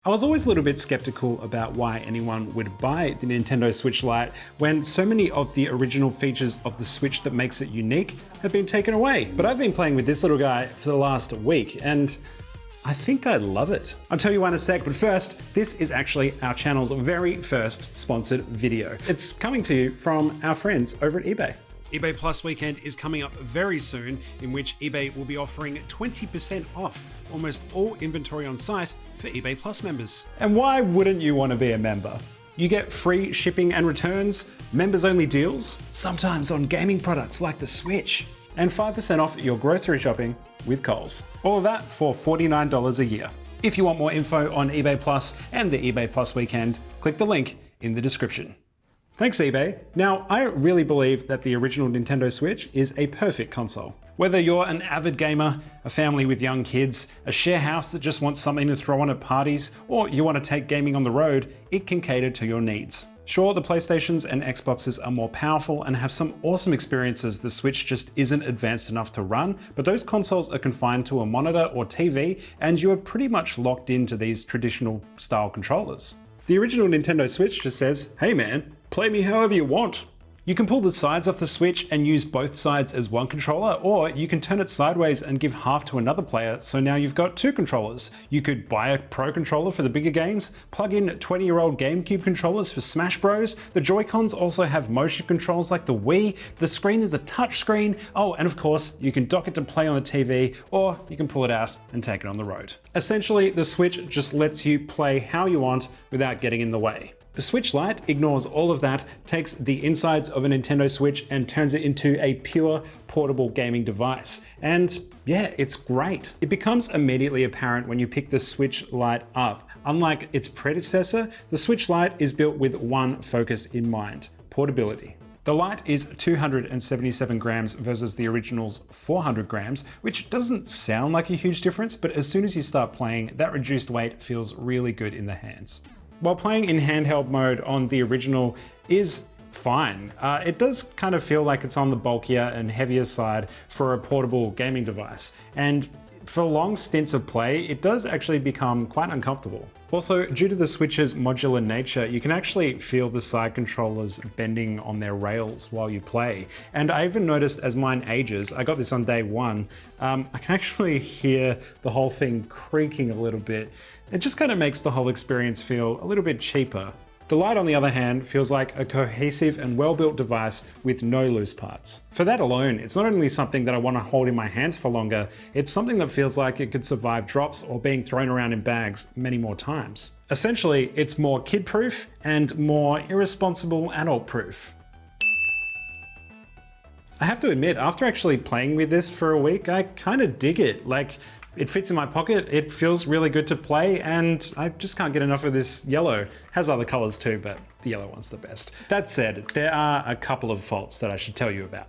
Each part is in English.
I was always a little bit skeptical about why anyone would buy the Nintendo Switch Lite when so many of the original features of the Switch that makes it unique have been taken away. But I've been playing with this little guy for the last week and I think I love it. I'll tell you why in a sec, but first, this is actually our channel's very first sponsored video. It's coming to you from our friends over at eBay. eBay Plus Weekend is coming up very soon, in which eBay will be offering 20% off almost all inventory on site for eBay Plus members. And why wouldn't you want to be a member? You get free shipping and returns, members-only deals, sometimes on gaming products like the Switch, and 5% off your grocery shopping with Kohl's. All of that for $49 a year. If you want more info on eBay Plus and the eBay Plus Weekend, click the link in the description. Thanks eBay. Now, I really believe that the original Nintendo Switch is a perfect console. Whether you're an avid gamer, a family with young kids, a share house that just wants something to throw on at parties, or you want to take gaming on the road, it can cater to your needs. Sure, the PlayStations and Xboxes are more powerful and have some awesome experiences the Switch just isn't advanced enough to run, but those consoles are confined to a monitor or TV, and you are pretty much locked into these traditional style controllers. The original Nintendo Switch just says, hey man, play me however you want. You can pull the sides off the Switch and use both sides as one controller, or you can turn it sideways and give half to another player, so now you've got two controllers. You could buy a Pro controller for the bigger games, plug in 20-year-old GameCube controllers for Smash Bros. The Joy-Cons also have motion controls like the Wii, the screen is a touch screen, oh, and of course, you can dock it to play on the TV, or you can pull it out and take it on the road. Essentially, the Switch just lets you play how you want without getting in the way. The Switch Lite ignores all of that, takes the insides of a Nintendo Switch and turns it into a pure portable gaming device. And yeah, it's great. It becomes immediately apparent when you pick the Switch Lite up. Unlike its predecessor, the Switch Lite is built with one focus in mind: portability. The Lite is 277 grams versus the original's 400 grams, which doesn't sound like a huge difference, but as soon as you start playing, that reduced weight feels really good in the hands. While playing in handheld mode on the original is fine, it does kind of feel like it's on the bulkier and heavier side for a portable gaming device. And for long stints of play, it does actually become quite uncomfortable. Also, due to the Switch's modular nature, you can actually feel the side controllers bending on their rails while you play. And I even noticed as mine ages, I got this on day one, I can actually hear the whole thing creaking a little bit. It just kind of makes the whole experience feel a little bit cheaper. The Lite, on the other hand, feels like a cohesive and well-built device with no loose parts. For that alone, it's not only something that I want to hold in my hands for longer, it's something that feels like it could survive drops or being thrown around in bags many more times. Essentially, it's more kid-proof and more irresponsible adult-proof. I have to admit, after actually playing with this for a week, I kind of dig it. Like, it fits in my pocket, it feels really good to play, and I just can't get enough of this yellow. Has other colors too, but the yellow one's the best. That said, there are a couple of faults that I should tell you about.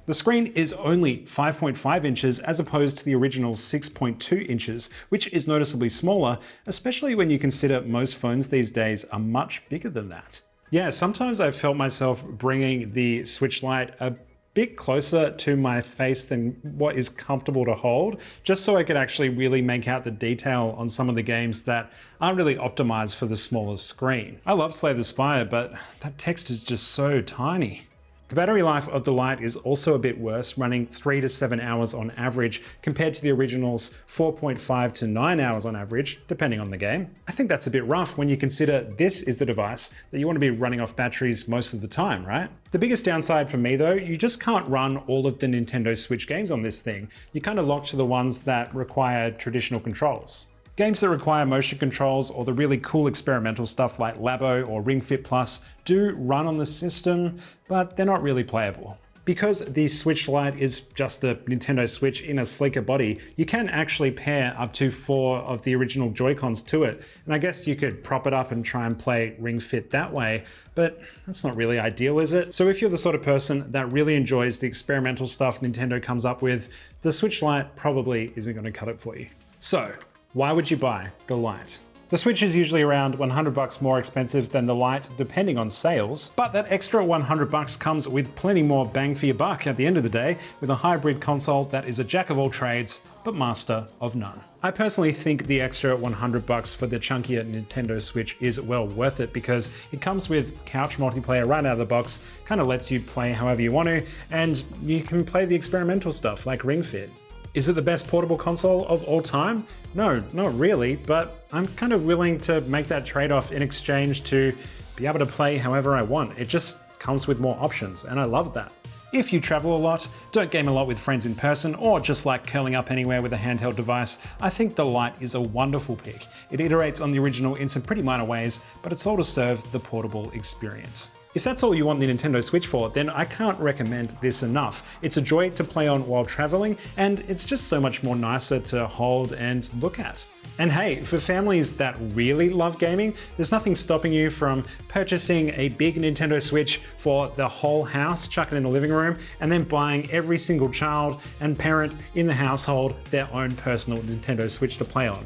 The screen is only 5.5 inches as opposed to the original 6.2 inches, which is noticeably smaller, especially when you consider most phones these days are much bigger than that. Yeah, sometimes I've felt myself bringing the Switch Lite a bit closer to my face than what is comfortable to hold, just so I could actually really make out the detail on some of the games that aren't really optimized for the smaller screen. I love Slay the Spire, but that text is just so tiny. The battery life of the Lite is also a bit worse, running 3 to 7 hours on average, compared to the original's 4.5 to 9 hours on average, depending on the game. I think that's a bit rough when you consider this is the device that you want to be running off batteries most of the time, right? The biggest downside for me though, you just can't run all of the Nintendo Switch games on this thing. You're kind of locked to the ones that require traditional controls. Games that require motion controls or the really cool experimental stuff like Labo or Ring Fit Plus do run on the system, but they're not really playable. Because the Switch Lite is just a Nintendo Switch in a sleeker body, you can actually pair up to 4 of the original Joy-Cons to it. And I guess you could prop it up and try and play Ring Fit that way, but that's not really ideal, is it? So if you're the sort of person that really enjoys the experimental stuff Nintendo comes up with, the Switch Lite probably isn't going to cut it for you. So, why would you buy the Lite? The Switch is usually around $100 more expensive than the Lite, depending on sales, but that extra $100 comes with plenty more bang for your buck at the end of the day, with a hybrid console that is a jack of all trades, but master of none. I personally think the extra $100 for the chunkier Nintendo Switch is well worth it because it comes with couch multiplayer right out of the box, kind of lets you play however you want to, and you can play the experimental stuff like Ring Fit. Is it the best portable console of all time? No, not really, but I'm kind of willing to make that trade-off in exchange to be able to play however I want. It just comes with more options, and I love that. If you travel a lot, don't game a lot with friends in person, or just like curling up anywhere with a handheld device, I think the Lite is a wonderful pick. It iterates on the original in some pretty minor ways, but it's all to serve the portable experience. If that's all you want the Nintendo Switch for, then I can't recommend this enough. It's a joy to play on while traveling, and it's just so much more nicer to hold and look at. And hey, for families that really love gaming, there's nothing stopping you from purchasing a big Nintendo Switch for the whole house, chuck it in the living room, and then buying every single child and parent in the household their own personal Nintendo Switch to play on.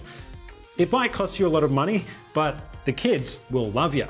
It might cost you a lot of money, but the kids will love you.